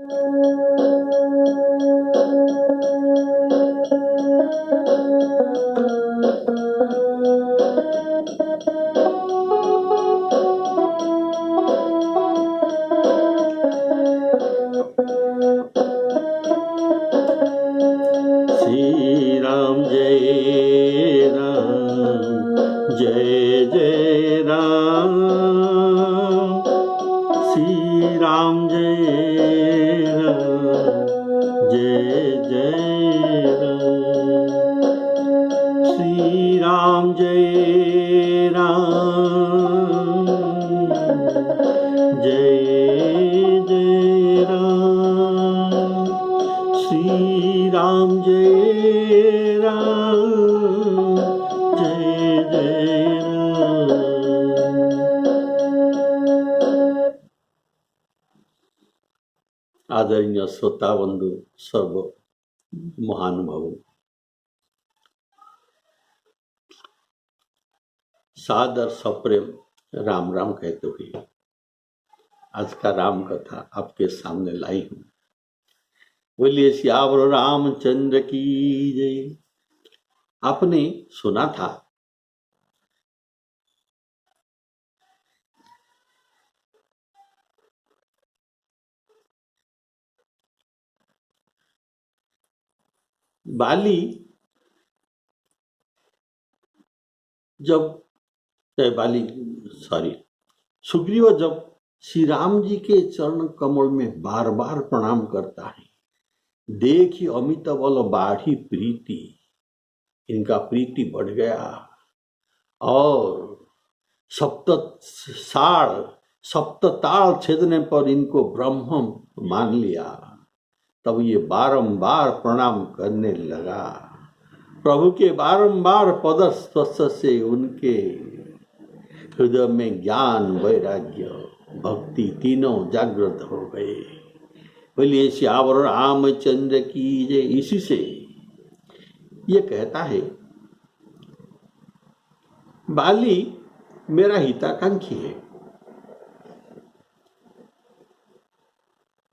श्री राम जय राम जय जय राम, श्री राम जय राम जय जय राम, श्री राम जय राम जय जय राम, श्री राम जय राम जय जय राम। आदरणीय श्रोता बंधु सर्व महानुभाव, सादर सप्रेम राम राम कहते हुए आज का राम कथा आपके सामने लाई हूं। बोलिए सियावर रामचंद्र की जय। आपने सुना था सुग्रीव जब श्री राम जी के चरण कमल में बार बार प्रणाम करता है, देखी अमित बल बाढ़ी प्रीति, इनका प्रीति बढ़ गया और सप्तताल छेदने पर इनको ब्रह्म मान लिया। तब ये बारंबार प्रणाम करने लगा। प्रभु के बारंबार पद स्पर्श से उनके हृदय में ज्ञान वैराग्य भक्ति तीनों जागृत हो गए। बोलिए श्यावर रामचंद्र की जय। इसी से ये कहता है, बाली मेरा हिताकांक्षी है,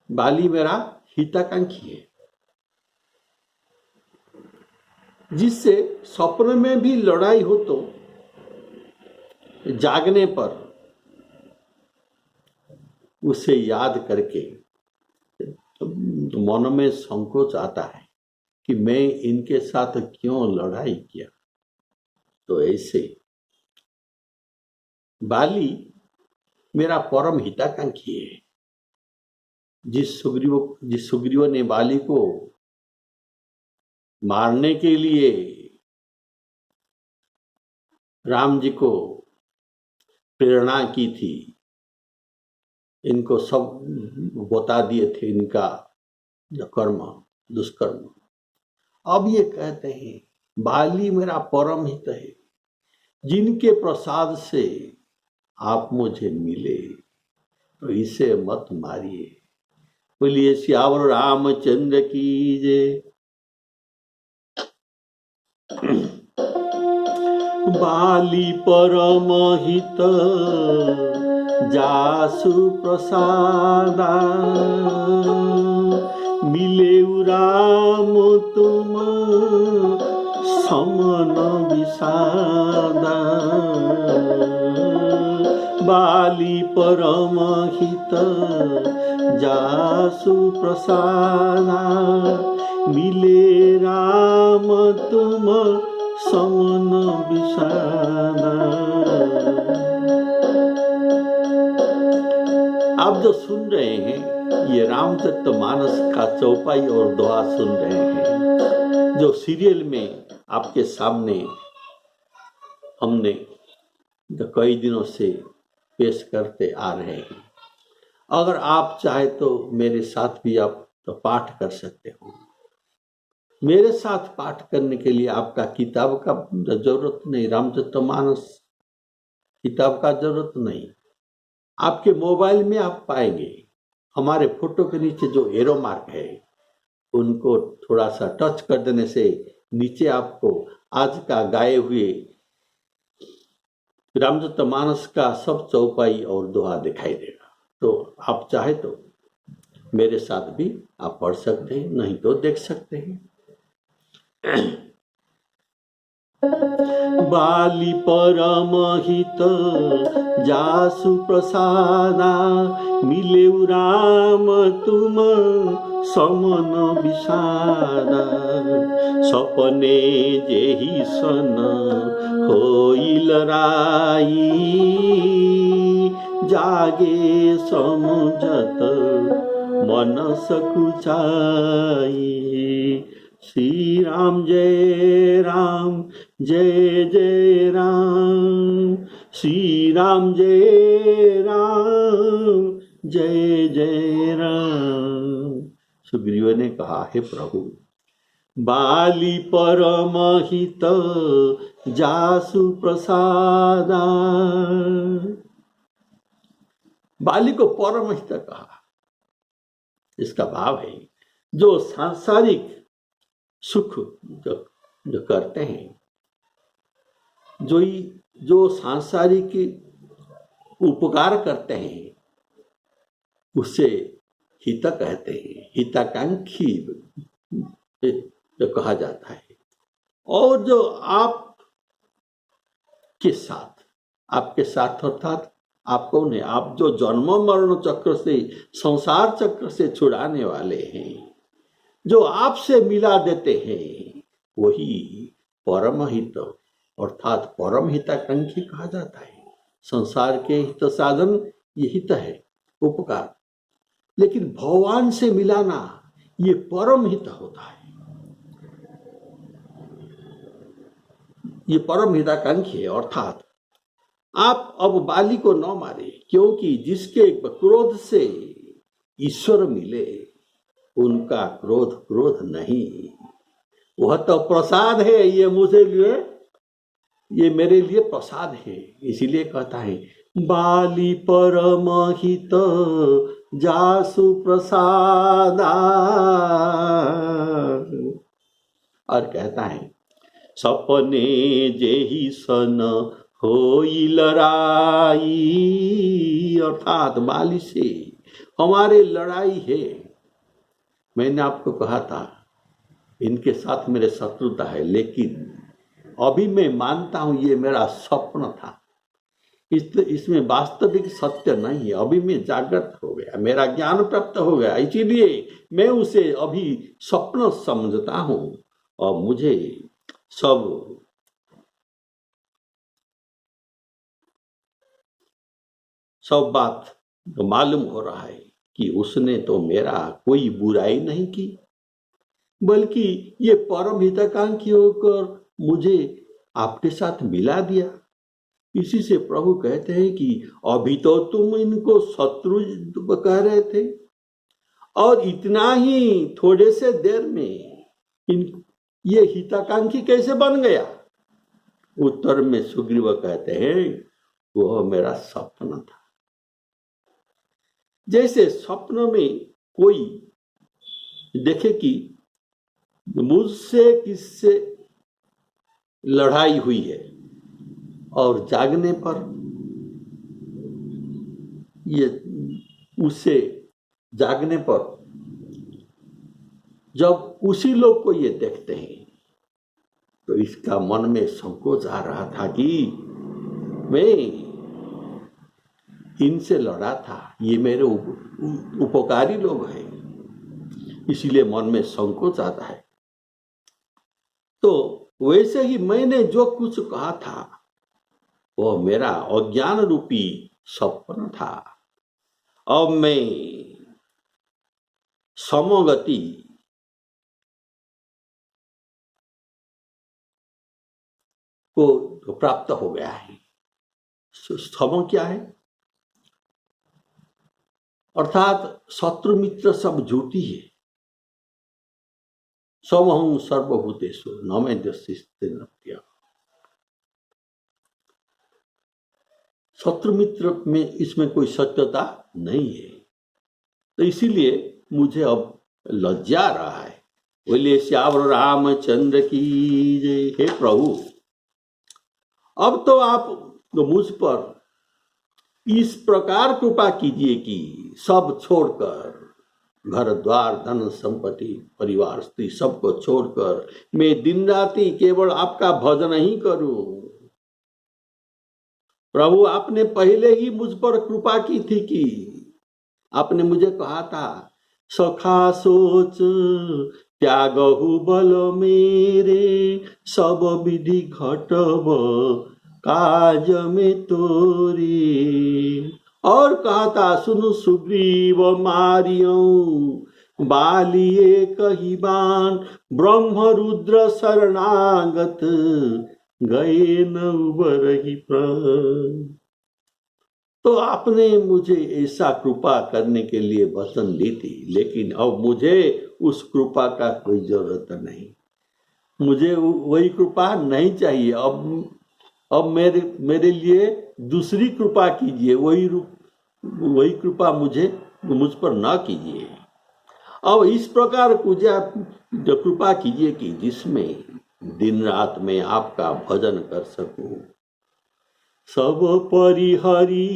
बाली मेरा हिताकांक्षी है, जिससे स्वप्न में भी लड़ाई हो तो जागने पर उसे याद करके तो मन में संकोच आता है कि मैं इनके साथ क्यों लड़ाई किया। तो ऐसे बाली मेरा परम हिताकांक्षी है। जिस सुग्रीव ने बाली को मारने के लिए राम जी को प्रेरणा की थी, इनको सब बता दिए थे इनका कर्म दुष्कर्म। अब ये कहते हैं बाली मेरा परम हित है, जिनके प्रसाद से आप मुझे मिले, तो इसे मत मारिए। बोलिए सियावर रामचंद्र की जय। बाली परम हित जासु प्रसादा, मिले राम तुम समन विषादा। बाली परम हित जासु प्रसादा, मिले राम तुम समन विषादा। आप जो सुन रहे हैं ये रामचरितमानस का चौपाई और दोहा सुन रहे हैं, जो सीरियल में आपके सामने हमने कई दिनों से पेश करते आ रहे हैं। अगर आप चाहे तो मेरे साथ भी आप तो पाठ कर सकते हो। मेरे साथ पाठ करने के लिए आपका किताब का जरूरत नहीं, रामचरितमानस किताब का जरूरत नहीं। आपके मोबाइल में आप पाएंगे, हमारे फोटो के नीचे जो एरो मार्क है उनको थोड़ा सा टच कर देने से नीचे आपको आज का गाए हुए रामचरितमानस का सब चौपाई और दोहा दिखाई देगा। तो आप चाहे तो मेरे साथ भी आप पढ़ सकते हैं, नहीं तो देख सकते हैं। बाली परम हित जासु प्रसादा, मिले राम तुम समन विषादा। सपने जेहि सन होई लराई, जागे समुझत मन सकुचाई। श्री राम जय राम, जय जय राम। श्री राम जय राम, जय जय राम। सुग्रीव ने कहा, हे प्रभु, बाली परम हित जासु प्रसादा। बाली को परम हित कहा। इसका भाव है जो सांसारिक सुख जो करते हैं, जो सांसारिक उपकार करते हैं, उसे हित कहते हैं, हिताकांक्षी जो कहा जाता है। और जो आपके साथ अर्थात आप कौन है? आप जो जन्म मरण चक्र से, संसार चक्र से छुड़ाने वाले हैं, जो आपसे मिला देते हैं, वही परम हित अर्थात परम हिताकांक्षी कहा जाता है। संसार के हित साधन ये हित है, उपकार, लेकिन भगवान से मिलाना ये परम हित होता है, ये परम हिताकांक्षी है। अर्थात आप अब बाली को न मारे, क्योंकि जिसके क्रोध से ईश्वर मिले उनका क्रोध नहीं, वह तो प्रसाद है। ये मेरे लिए प्रसाद है। इसीलिए कहता है, बाली परम हित जासु प्रसादा। और कहता है, सपने जेहि सन होई लड़ाई। अर्थात बाली से हमारे लड़ाई है। मैंने आपको कहा था इनके साथ मेरे शत्रुता है, लेकिन अभी मैं मानता हूं ये मेरा स्वप्न था, इसमें वास्तविक सत्य नहीं है। अभी मैं जागृत हो गया, मेरा ज्ञान प्राप्त हो गया, इसीलिए मैं उसे अभी स्वप्न समझता हूं और मुझे सब बात मालूम हो रहा है कि उसने तो मेरा कोई बुराई नहीं की, बल्कि ये परम हिताकांक्षी होकर मुझे आपके साथ मिला दिया। इसी से प्रभु कहते हैं कि अभी तो तुम इनको शत्रु कह रहे थे, और इतना ही थोड़े से देर में ये हिताकांक्षी कैसे बन गया? उत्तर में सुग्रीव कहते हैं, वह मेरा स्वप्न था। जैसे स्वप्न में कोई देखे कि मुझसे किससे लड़ाई हुई है, और जागने पर जागने पर जब उसी लोग को ये देखते हैं, तो इसका मन में संकोच आ रहा था कि मैं इनसे लड़ा था, ये मेरे उपकारी लोग हैं, इसीलिए मन में संकोच आता है। तो वैसे ही मैंने जो कुछ कहा था वह मेरा अज्ञान रूपी स्वप्न था। अब मैं समगति को प्राप्त हो गया है। सम क्या है? अर्थात शत्रु मित्र सब झूठी है। समहं सर्वभूतेषु न मे द्वेष्टिस्ते न प्रियः। शत्रु मित्र में इसमें कोई सत्यता नहीं है, तो इसीलिए मुझे अब लज्जा आ रहा है। बोले श्याम रामचंद्र की जय। हे प्रभु, अब तो आप मुझ पर इस प्रकार कृपा कीजिए कि सब छोड़कर घर द्वार धन संपत्ति परिवार स्त्री सबको छोड़कर मैं दिन राति केवल आपका भजन ही करूं। प्रभु आपने पहले ही मुझ पर कृपा की थी कि आपने मुझे कहा था, सखा सोच त्यागहु बल मेरे सब विधि घटब काज में तोरे। और कहा था, सुन सुग्रीव मारियऊ बालिए कही बान ब्रह्म रुद्र शरणागत गए न उबरहि प्राण। तो आपने मुझे ऐसा कृपा करने के लिए वचन दी थी, लेकिन अब मुझे उस कृपा का कोई जरूरत नहीं। मुझे वही कृपा नहीं चाहिए। अब मेरे लिए दूसरी कृपा कीजिए, वही कृपा मुझ पर न कीजिए। अब इस प्रकार कृपा कीजिए कि जिसमें दिन रात में आपका भजन कर सकूं। सब परिहरी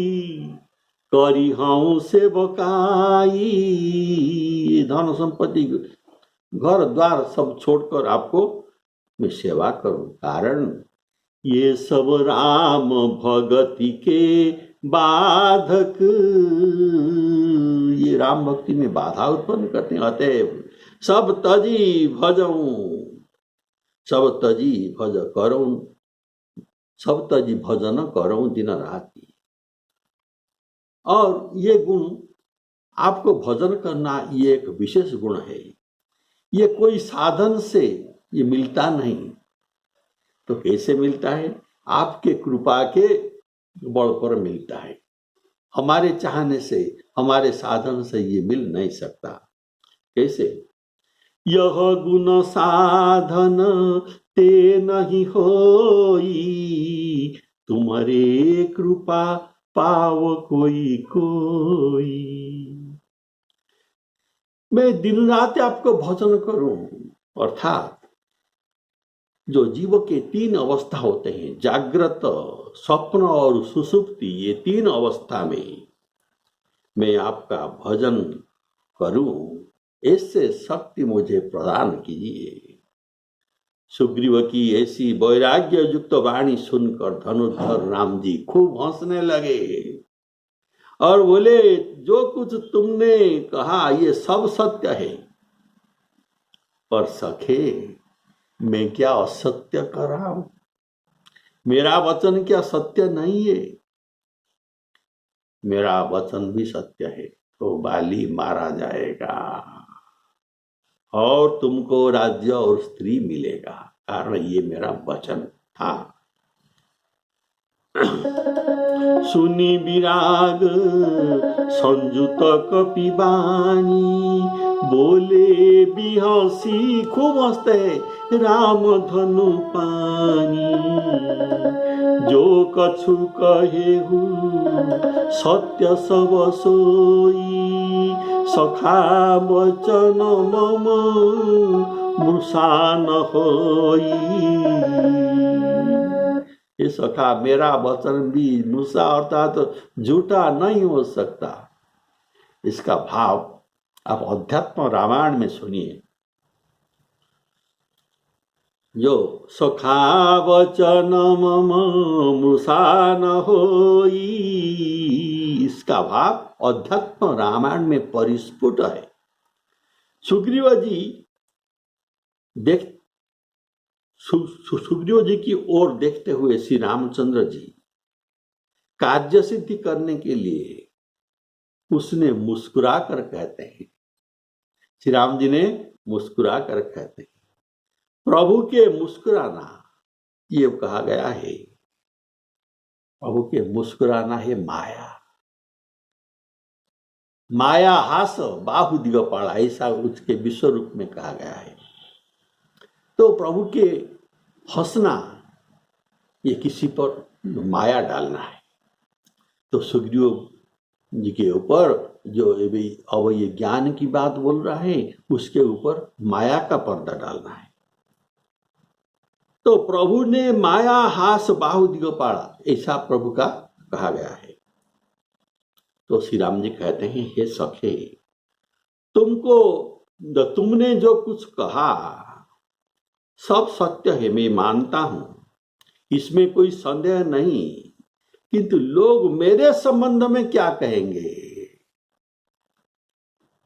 करी हूं सेवकाई। धन संपत्ति घर द्वार सब छोड़कर आपको मैं सेवा करूं। कारण ये सब राम भगति के बाधक, ये राम भक्ति में बाधा उत्पन्न करते हैं। अतएव सब तजी भजऊं, सब तजी भज करूं, सब तजी भजन करूं दिन राति। और ये गुण, आपको भजन करना ये एक विशेष गुण है। ये कोई साधन से ये मिलता नहीं। तो कैसे मिलता है? आपके कृपा के बल पर मिलता है। हमारे चाहने से, हमारे साधन से ये मिल नहीं सकता। कैसे? यह गुण साधन ते नहीं होई, तुम्हारे कृपा पाव कोई कोई। मैं दिन रात आपको भजन करूं, अर्थात जो जीव के 3 अवस्था होते हैं, जागृत, स्वप्न और सुषुप्ति, ये 3 अवस्था में मैं आपका भजन करूं, ऐसे शक्ति मुझे प्रदान कीजिए। सुग्रीव की ऐसी वैराग्य युक्त वाणी सुनकर धनुर्धर राम जी खूब हंसने लगे और बोले, जो कुछ तुमने कहा ये सब सत्य है, पर सखे मैं क्या असत्य कर रहा हूं? मेरा वचन क्या सत्य नहीं है? मेरा वचन भी सत्य है। तो बाली मारा जाएगा और तुमको राज्य और स्त्री मिलेगा, कारण ये मेरा वचन था। सुनी विराग संजुत कपिबानी, बोले बिहसी, खूब हंसते राम धनु पानी। जो कछु कहेहु सत्य सब सोई, सखा वचन मम मृषा न होई। ये सखा, मेरा वचन भी मूसा अर्थात तो झूठा नहीं हो सकता। इसका भाव आप अध्यात्म रामायण में सुनिए। जो सखा वचन मम मृषा न होई, इसका भाव अध्यात्म रामायण में परिस्फुट है। सुग्रीव जी सुग्रीव जी की ओर देखते हुए श्री रामचंद्र जी कार्य सिद्धि करने के लिए उसने मुस्कुरा कर कहते हैं, श्री राम जी ने मुस्कुरा कर कहते हैं। प्रभु के मुस्कुराना ये कहा गया है, प्रभु के मुस्कुराना है माया। माया हास बाहु दिगपाला, ऐसा उसके विश्व रूप में कहा गया है। तो प्रभु के हंसना ये किसी पर माया डालना है। तो सुग्रीव जी के ऊपर जो अब ये ज्ञान की बात बोल रहा है, उसके ऊपर माया का पर्दा डालना है। तो प्रभु ने माया हास बाहु दिगपाला, ऐसा प्रभु का कहा गया है। तो श्री राम जी कहते हैं, हे सखे, तुमने जो कुछ कहा सब सत्य है, मैं मानता हूं, इसमें कोई संदेह नहीं, किंतु लोग मेरे संबंध में क्या कहेंगे?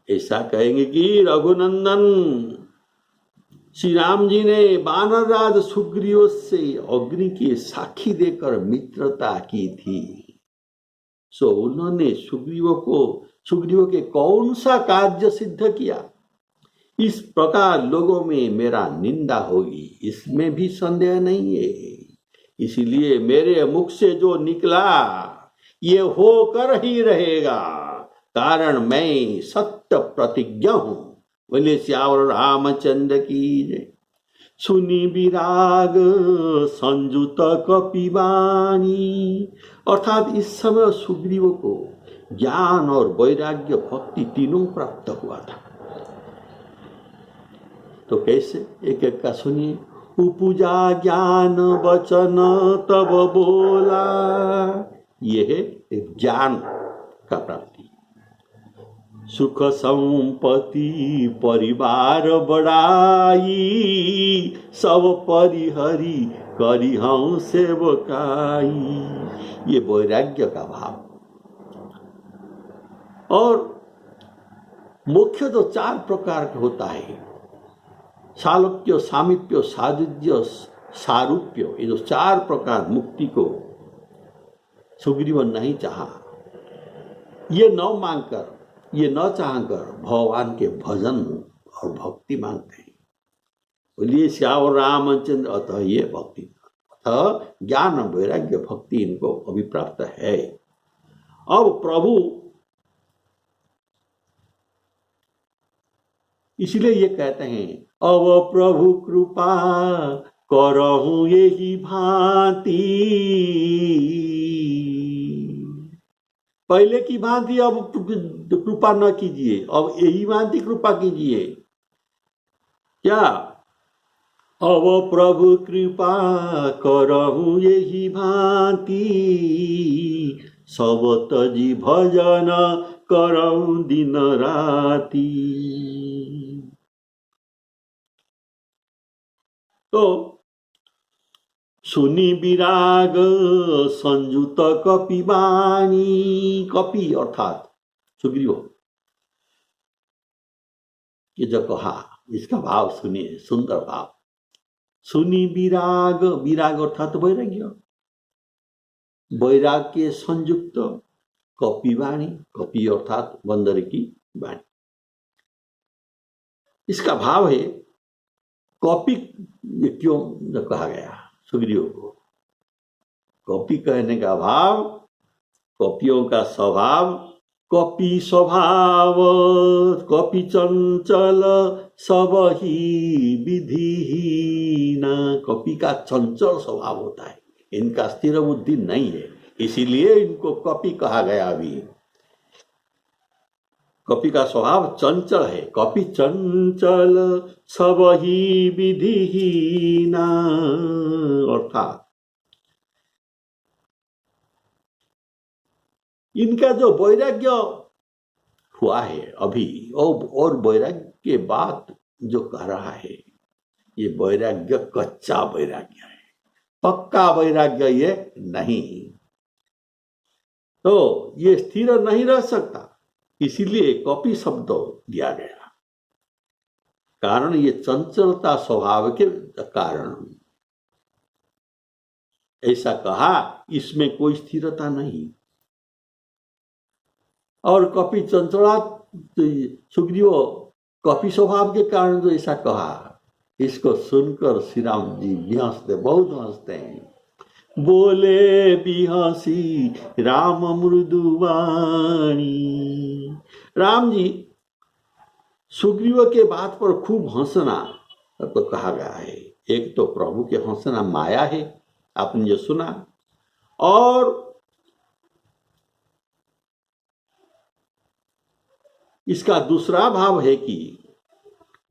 ऐसा कहेंगे कि रघुनंदन श्री राम जी ने वानरराज सुग्रीव से अग्नि की साक्षी देकर मित्रता की थी। सो उन्होंने सुग्रीव के कौन सा कार्य सिद्ध किया? इस प्रकार लोगों में मेरा निंदा होगी, इसमें भी संदेह नहीं है। इसीलिए मेरे मुख से जो निकला ये होकर ही रहेगा, कारण मैं सत्य प्रतिज्ञा हूं। बोले श्यावर रामचंद्र की जय। सुनी विराग संयुत कपिवाणी, अर्थात इस समय सुग्रीव को ज्ञान और वैराग्य भक्ति तीनों प्राप्त हुआ था। तो कैसे? एक एक का सुनिए। उपजा ज्ञान वचन तब बोला, यह है ज्ञान का प्राप्ति। सुख संपत्ति परिवार बढ़ाई, सब परिहरी करी हम सेवकाई, ये वैराग्य का भाव। और मुख्य तो 4 प्रकार का होता है, सालोक्य, सामीप्य, सायुज्य, सारूप्य। ये जो 4 प्रकार मुक्ति को सुग्रीव नहीं चाहा, ये न मांगकर, ये न चाहकर भगवान के भजन और भक्ति मांगते हैं। बोलिए श्यावर रामचंद्र। अतः ये भक्ति, अतः ज्ञान वैराग्य भक्ति इनको अभी प्राप्त है। अब प्रभु इसलिए ये कहते हैं, अब प्रभु कृपा करहूं यही भांति। पहले की भांति अब कृपा न कीजिए, अब यही भांति कृपा कीजिए। क्या? अब प्रभु कृपा करहूं यही भांति, सब तजी भजन करहूं दिन राती। तो सुनी विराग संयुत कपिवाणी, कपि अर्थात सुग्रीव, ये जो कहा इसका भाव सुनिए, सुंदर भाव। सुनी विराग, विराग अर्थात वैराग्य, वैराग्य संयुक्त कपिवाणी, कपि अर्थात बंदर की वाणी। इसका भाव है कपि क्यों कहा गया सुग्रीव को? कपि कहने का भाव, कपियों का स्वभाव, कपि स्वभाव, कपि चंचल सब ही विधिहीना। कपि का चंचल स्वभाव होता है, इनका स्थिर बुद्धि नहीं है, इसीलिए इनको कपि कहा गया। अभी कपि का स्वभाव चंचल है। कपि चंचल सब ही विधिहीना, अर्थात इनका जो वैराग्य हुआ है अभी, और वैराग्य के बाद जो कह रहा है, ये वैराग्य कच्चा वैराग्य है, पक्का वैराग्य ये नहीं। तो ये स्थिर नहीं रह सकता, इसीलिए कपि शब्द दिया गया। कारण ये चंचलता स्वभाव के कारण ऐसा कहा, इसमें कोई स्थिरता नहीं। और कपि चंचला, सुग्रीव कपि स्वभाव के कारण जो ऐसा कहा, इसको सुनकर श्री राम जी भी हंसते, बहुत हंसते हैं। बोले बिहसी राम मृदुवाणी। राम जी सुग्रीव के बात पर खूब हंसना तो कहा गया है। एक तो प्रभु के हंसना माया है, आपने जो सुना, और इसका दूसरा भाव है कि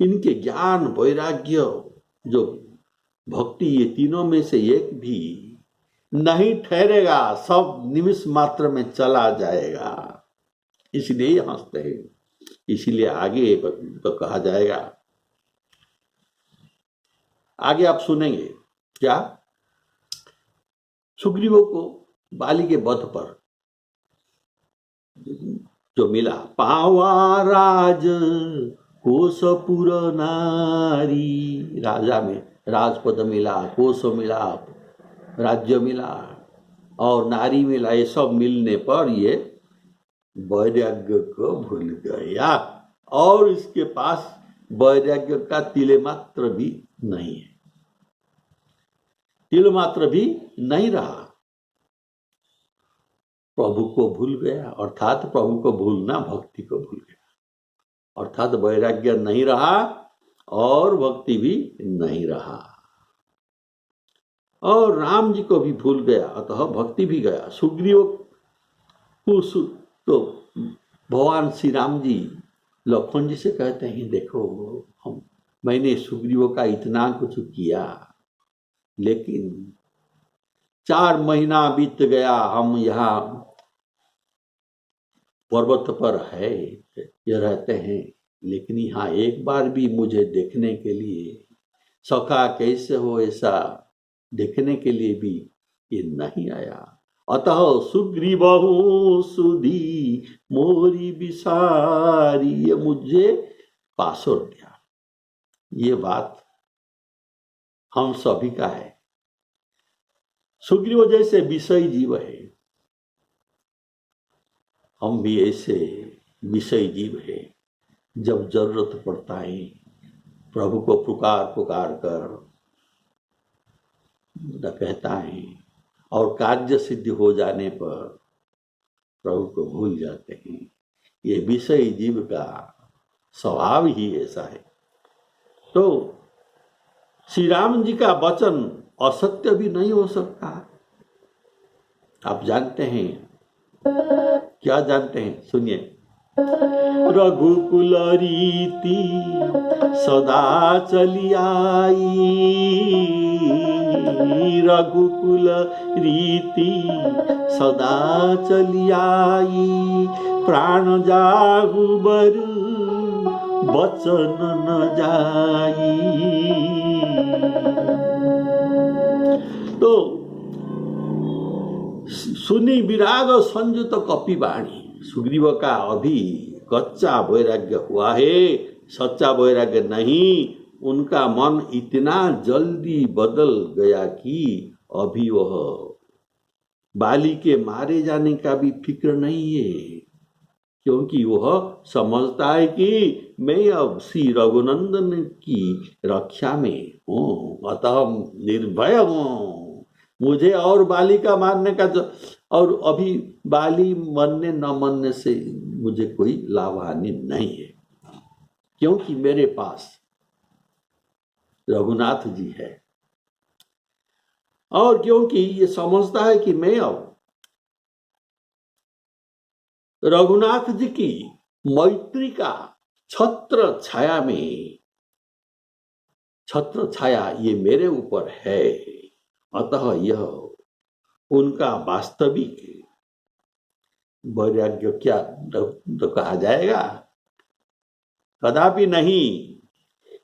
इनके ज्ञान वैराग्य जो भक्ति, ये तीनों में से एक भी नहीं ठहरेगा, सब निमिष मात्र में चला जाएगा, इसलिए हंसते हैं। इसीलिए आगे तो कहा जाएगा, आगे आप सुनेंगे क्या, सुग्रीवों को बाली के वध पर जो मिला, पावा राज कोसपुर नारी, राजा में राजपद मिला, कोस मिला, राज्य मिला और नारी मिला, ये सब मिलने पर ये वैराग्य को भूल गया और इसके पास वैराग्य का तिले मात्र भी नहीं है, तिल मात्र भी नहीं रहा। प्रभु को भूल गया, अर्थात प्रभु को भूलना भक्ति को भूल गया, अर्थात वैराग्य नहीं रहा और भक्ति भी नहीं रहा और राम जी को भी भूल गया, अतः भक्ति भी गया। सुग्रीव को तो भगवान श्री राम जी लक्ष्मण जी से कहते हैं, देखो मैंने सुग्रीव का इतना कुछ किया, लेकिन 4 महीना बीत गया, हम यहाँ पर्वत पर है ये रहते हैं, लेकिन यहाँ एक बार भी मुझे देखने के लिए, सखा कैसे हो ऐसा देखने के लिए भी ये नहीं आया। अतः सुग्रीवहु सुधी मोरी बिसारी, ये मुझे पासोर गया। ये बात हम सभी का है। सुग्रीव जैसे विषयी जीव है, हम भी ऐसे विषयी जीव है। जब जरूरत पड़ता है प्रभु को पुकार पुकार कर कहता है और कार्य सिद्धि हो जाने पर प्रभु को भूल जाते हैं। ये विषयी जीव का स्वभाव ही ऐसा है। तो श्री राम जी का वचन असत्य भी नहीं हो सकता। आप जानते हैं, क्या जानते हैं, सुनिए। रघुकुल रीति सदा चली आई, रघुकुल रीति सदा चली आई, प्राण जाहु बर वचन न जाई। तो सुनी विराग संयुत कपि वाणी, सुग्रीव का अभी कच्चा वैराग्य हुआ है, सच्चा वैराग्य नहीं। उनका मन इतना जल्दी बदल गया कि अभी वह बाली के मारे जाने का भी फिक्र नहीं है, क्योंकि वह समझता है कि मैं अब श्री रघुनंदन की रक्षा में हूँ, अतः निर्भय हूँ। मुझे और बाली का मारने का और अभी बाली मरने न मरने से मुझे कोई लाभ हानि नहीं है, क्योंकि मेरे पास रघुनाथ जी है और क्योंकि ये समझता है कि मैं अब रघुनाथ जी की मैत्री का छत्र छाया में, छत्र छाया ये मेरे ऊपर है, अतः यह उनका वास्तविक वैराग्य क्या तो कहा जाएगा, कदापि नहीं।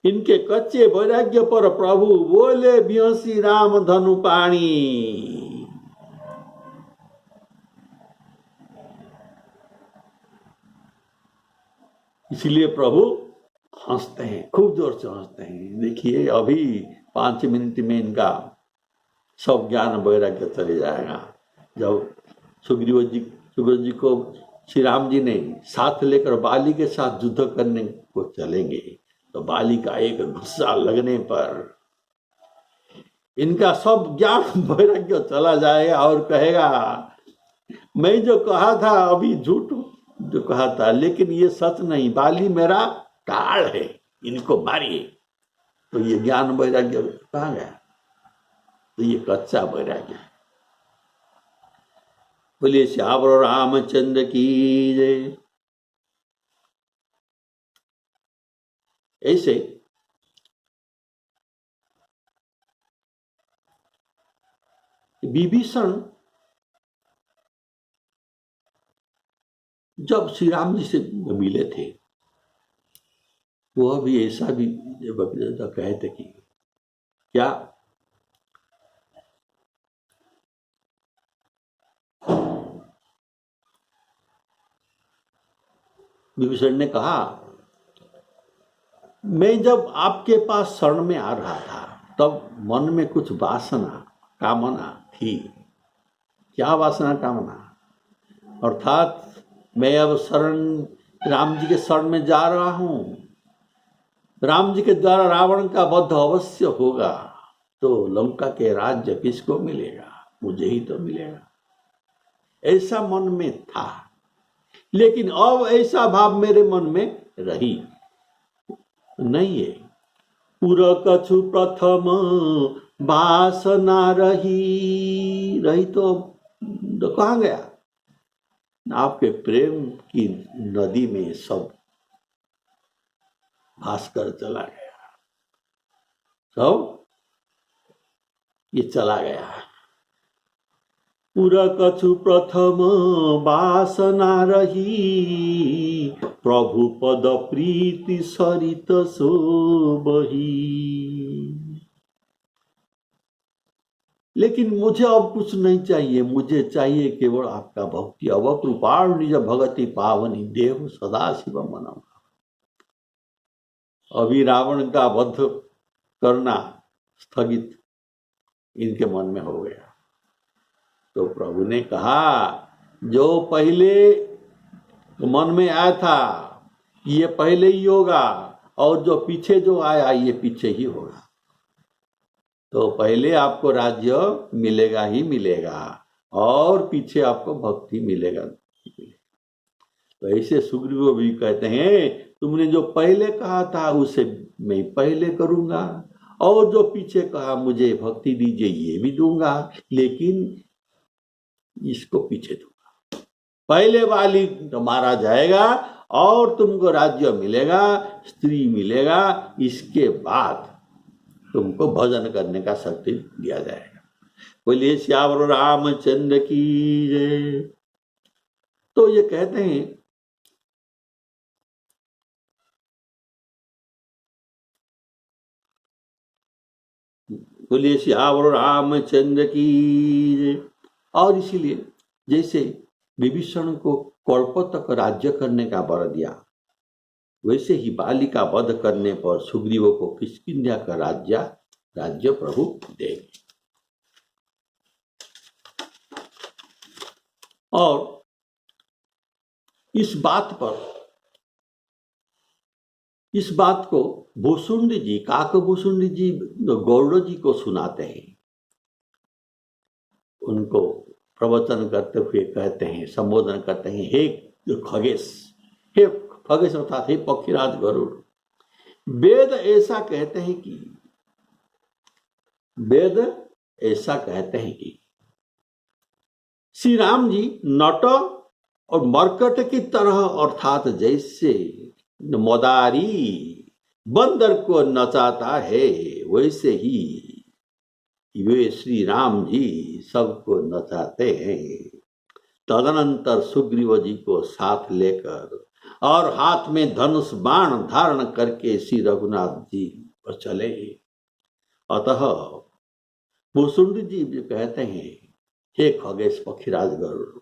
इनके कच्चे वैराग्य पर प्रभु बोले बिहसी राम धनु पाणी। इसलिए प्रभु हंसते हैं, खूब जोर से हंसते हैं। देखिए अभी 5 मिनट में इनका सब ज्ञान वैराग्य चले जाएगा। जब सुग्रीव जी को श्री राम जी ने साथ लेकर बाली के साथ युद्ध करने को चलेंगे, तो बाली का एक गुस्सा लगने पर इनका सब ज्ञान वैराग्य चला जाएगा और कहेगा मैं जो कहा था अभी झूठ जो कहा था, लेकिन ये सच नहीं, बाली मेरा काल है, इनको मारिए। तो ये ज्ञान वैराग्य कहाँ गया? तो ये कच्चा वैराग्य है। बोलिए श्यावर रामचंद्र की जय। ऐसे विभीषण जब श्री राम जी से मिले थे वह भी ऐसा भी कहते कि क्या विभीषण ने कहा, मैं जब आपके पास शरण में आ रहा था तब मन में कुछ वासना कामना थी। क्या वासना कामना? अर्थात मैं अब राम जी के शरण में जा रहा हूं, राम जी के द्वारा रावण का वध अवश्य होगा, तो लंका के राज्य किसको मिलेगा? मुझे ही तो मिलेगा, ऐसा मन में था। लेकिन अब ऐसा भाव मेरे मन में रही नहीं है। पुर कछु प्रथम वासना रही तो कहाँ गया? आपके प्रेम की नदी में सब भास्कर चला गया, सब ये चला गया। पुर कछु प्रथम वासना रही, प्रभु पद प्रीति सरित सो बही। लेकिन मुझे अब कुछ नहीं चाहिए, मुझे चाहिए केवल आपका भक्ति। अव कृपाण निज भगति पावनी देव सदा शिव मनम। अभी रावण का वध करना स्थगित इनके मन में हो गया। तो प्रभु ने कहा, जो पहले मन में आया था ये पहले ही होगा, और जो पीछे जो आया ये पीछे ही होगा। तो पहले आपको राज्य मिलेगा ही मिलेगा, और पीछे आपको भक्ति मिलेगा। तो ऐसे सुग्रीव भी कहते हैं, तुमने जो पहले कहा था उसे मैं पहले करूंगा, और जो पीछे कहा मुझे भक्ति दीजिए ये भी दूंगा, लेकिन इसको पीछे दूंगा। पहले वाली तो मारा जाएगा और तुमको राज्य मिलेगा, स्त्री मिलेगा, इसके बाद तुमको भजन करने का शक्ति दिया जाएगा। बोलिए श्यावर रामचंद्र की जय। तो ये कहते हैं बोलिए श्यावर रामचंद्र की जय। और इसीलिए जैसे विभीषण को कल्प तक राज्य करने का वर दिया, वैसे ही बाली का वध करने पर सुग्रीव को किष्किंध्या का राज्य प्रभु देंगे। और इस बात को भूसुंडी जी, काकभूसुंडी जी गौड़ जी को सुनाते हैं। उनको प्रवचन करते हुए कहते हैं, संबोधन करते हैं, हे खगेश, हे खगेश अर्थात हे पक्षीराज गरुड़। वेद ऐसा कहते हैं कि श्री राम जी नट और मरकट की तरह, अर्थात जैसे मदारी बंदर को नचाता है, वैसे ही वे श्री राम जी सबको नचाते हैं। तदनंतर सुग्रीव जी को साथ लेकर और हाथ में धनुष बाण धारण करके श्री रघुनाथ जी पर चले। अतः भूसुंडी जी कहते हैं, हे खगेश पक्षीराज गरुड़,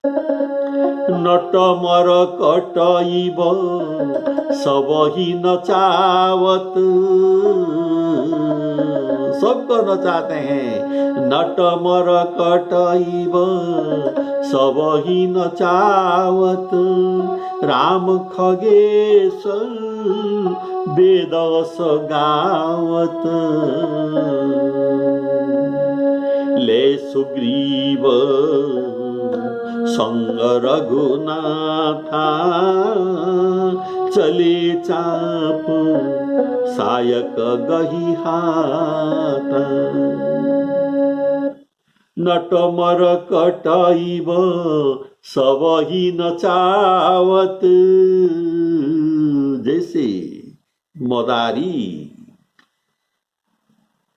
नट मरकट इव सब ही नचावत। सबको नचाते हैं। नट मरकट इव सब ही नचावत, राम खगेश वेद गावत। ले सुग्रीव संग रघुनाथा, चले चाप सायक गही हाथ। नट मरकट इव सब ही नचावत। जैसे मदारी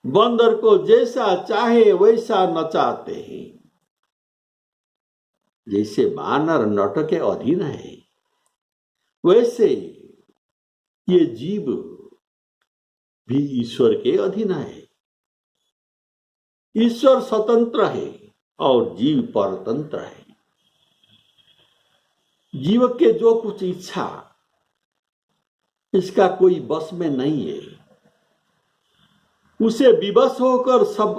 बंदर को जैसा चाहे वैसा नचाते हैं, जैसे बानर नट के अधीन है, वैसे ये जीव भी ईश्वर के अधीन है। ईश्वर स्वतंत्र है और जीव परतंत्र है। जीव के जो कुछ इच्छा, इसका कोई बस में नहीं है। उसे विवश होकर सब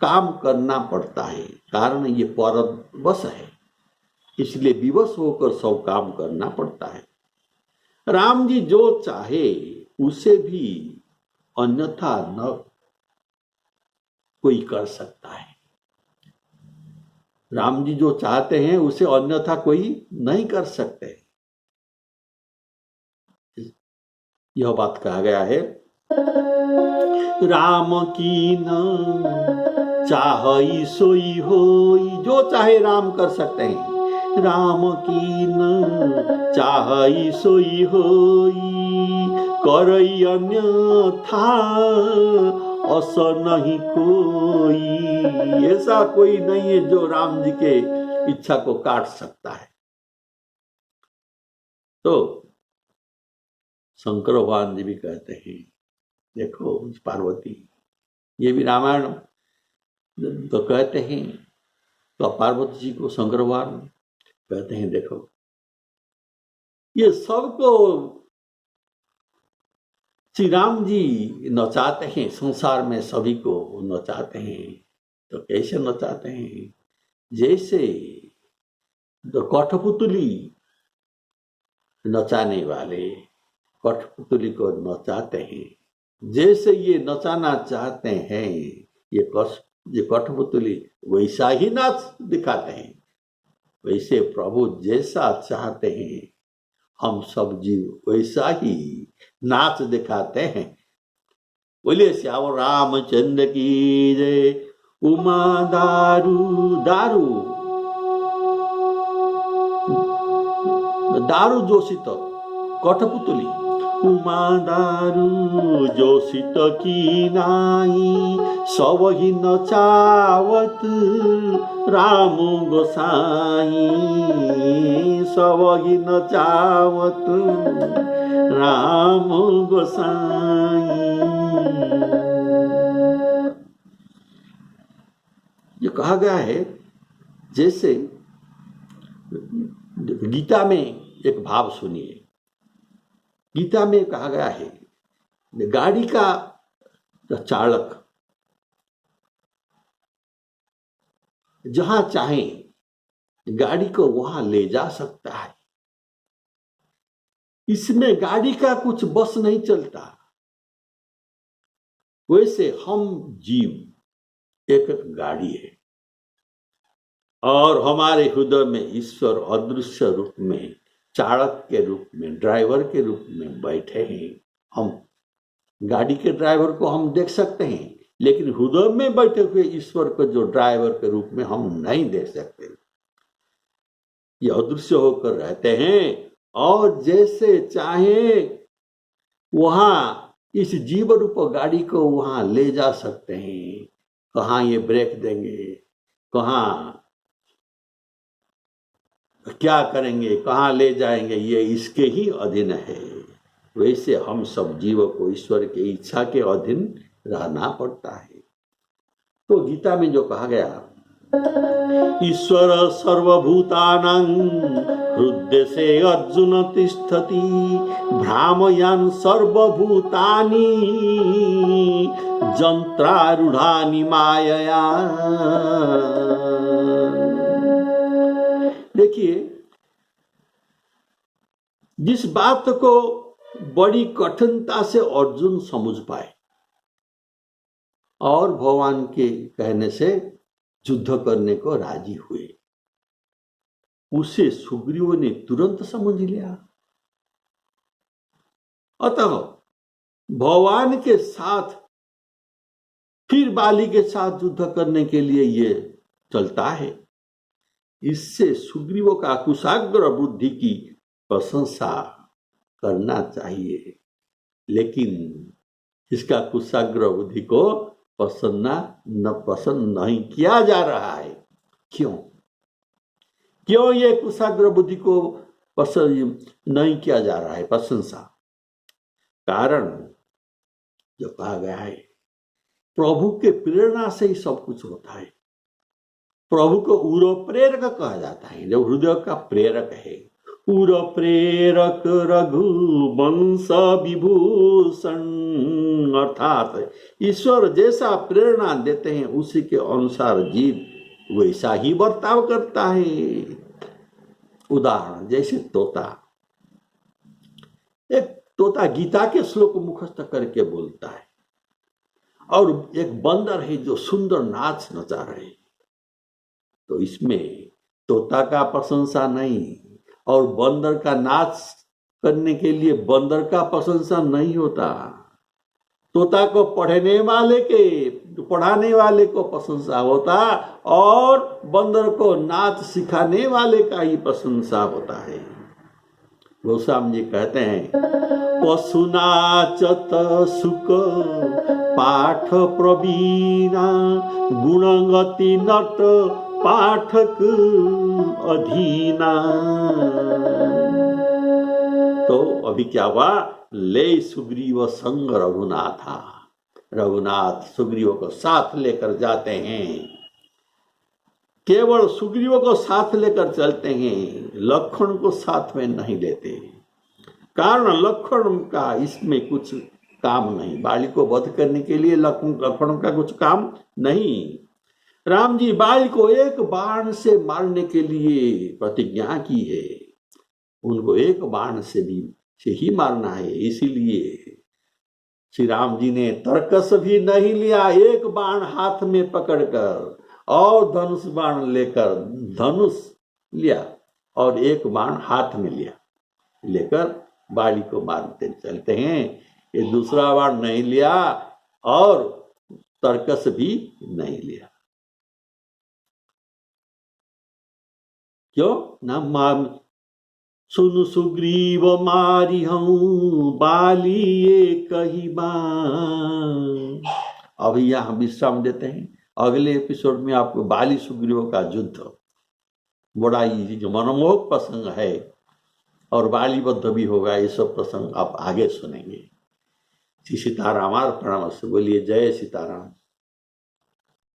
काम करना पड़ता है, कारण ये परवश है, इसलिए विवश होकर सब काम करना पड़ता है। राम जी जो चाहे उसे भी अन्यथा न कोई कर सकता है। राम जी जो चाहते हैं उसे अन्यथा कोई नहीं कर सकते। यह बात कहा गया है, राम की न चाहई सोई होई। जो चाहे राम कर सकते हैं। राम की न चाहई सोई होई, करई अन्यथा अस नहीं कोई। ऐसा कोई नहीं है जो राम जी के इच्छा को काट सकता है। तो शंकर भगवान जी भी कहते हैं, देखो पार्वती, ये भी रामायण तो कहते हैं, तो पार्वती जी को शंकर भगवान कहते हैं, देखो ये सबको श्री राम जी नचाते हैं, संसार में सभी को नचाते हैं। तो कैसे नचाते हैं? जैसे तो कठपुतली नचाने वाले कठपुतली को नचाते हैं, जैसे ये नचाना चाहते हैं, ये कठपुतली वैसा ही नाच दिखाते हैं। वैसे प्रभु जैसा चाहते हैं, हम सब जीव वैसा ही नाच दिखाते हैं। बोलिए श्याम रामचंद्र की जय। उमा दारू दारू दारू जोशित कठपुतली, उमा दारू जोशित की नाई, सब ही नचावत राम गोसाई। सब ही नचावत राम गोसाई। ये कहा गया है, जैसे गीता में एक भाव सुनिए। गीता में कहा गया है, गाड़ी का चालक जहां चाहे गाड़ी को वहां ले जा सकता है। इसमें गाड़ी का कुछ बस नहीं चलता। वैसे हम जीव एक गाड़ी है और हमारे हृदय में ईश्वर अदृश्य रूप में, चालक के रूप में, ड्राइवर के रूप में बैठे हैं। हम गाड़ी के ड्राइवर को हम देख सकते हैं, लेकिन हृदय में बैठे हुए ईश्वर को जो ड्राइवर के रूप में हम नहीं देख सकते। ये अदृश्य होकर रहते हैं और जैसे चाहे वहां इस जीव रूप गाड़ी को वहां ले जा सकते हैं। कहाँ ये ब्रेक देंगे, कहाँ क्या करेंगे, कहाँ ले जाएंगे, ये इसके ही अधीन है। वैसे हम सब जीवों को ईश्वर की इच्छा के अधीन रहना पड़ता है। तो गीता में जो कहा गया, ईश्वर सर्वभूतानां हृदय से अर्जुन तिष्ठति, भ्रामयान सर्वभूतानि जंत्रारूढ़ानि मायया। देखिए, जिस बात को बड़ी कठिनता से अर्जुन समझ पाए और भगवान के कहने से युद्ध करने को राजी हुए, उसे सुग्रीव ने तुरंत समझ लिया। अतः भगवान के साथ फिर बाली के साथ युद्ध करने के लिए ये चलता है। इससे सुग्रीव का कुशाग्र बुद्धि की प्रशंसा करना चाहिए, लेकिन इसका कुशाग्र बुद्धि को पसंद नहीं किया जा रहा है। क्यों ये कुशाग्र बुद्धि को पसंद नहीं किया जा रहा है, प्रशंसा? कारण जो कहा गया है, प्रभु के प्रेरणा से ही सब कुछ होता है। प्रभु को उर प्रेरक कहा जाता है, जो हृदय का प्रेरक है। उर प्रेरक रघुवंश विभूषण, अर्थात ईश्वर जैसा प्रेरणा देते हैं उसी के अनुसार जीव वैसा ही बर्ताव करता है। उदाहरण जैसे तोता, एक तोता गीता के श्लोक मुखस्त करके बोलता है, और एक बंदर है जो सुंदर नाच नचा रहे, तो इसमें तोता का प्रशंसा नहीं, और बंदर का नाच करने के लिए बंदर का प्रशंसा नहीं होता। तोता को पढ़ने वाले के, पढ़ाने वाले को प्रशंसा होता, और बंदर को नाच सिखाने वाले का ही प्रशंसा होता है। गोस्वामी जी कहते हैं, पशु नाचत सुख पाठ प्रवीणा, गुणगति नट पाठक अधीना। तो अभी क्या हुआ, ले सुग्रीव संग रघुनाथा, रघुनाथ सुग्रीव को साथ लेकर जाते हैं। केवल सुग्रीव को साथ लेकर चलते हैं, लक्ष्मण को साथ में नहीं लेते। कारण लक्ष्मण का इसमें कुछ काम नहीं, बाली को वध करने के लिए लक्ष्मण का कुछ काम नहीं। राम जी बाली को एक बाण से मारने के लिए प्रतिज्ञा की है, उनको एक बाण से ही मारना है। इसीलिए श्री राम जी ने तर्कस भी नहीं लिया, एक बाण हाथ में पकड़कर और धनुष बाण लेकर धनुष लिया और एक बाण हाथ में लिया, लेकर बाली को मारते चलते हैं। ये दूसरा बाण नहीं लिया और तर्कस भी नहीं लिया। क्यों ना मार, सुन सुग्रीव मारी हूं बाली ये कही बाण। अभी यहां विश्राम देते हैं, अगले एपिसोड में आपको बाली सुग्रीव का युद्ध, बड़ा ही जो मनमोहक प्रसंग है और बाली बद्ध भी होगा, ये सब प्रसंग आप आगे सुनेंगे। श्री सीताराम अर्पणमस्तु। बोलिए जय सीताराम।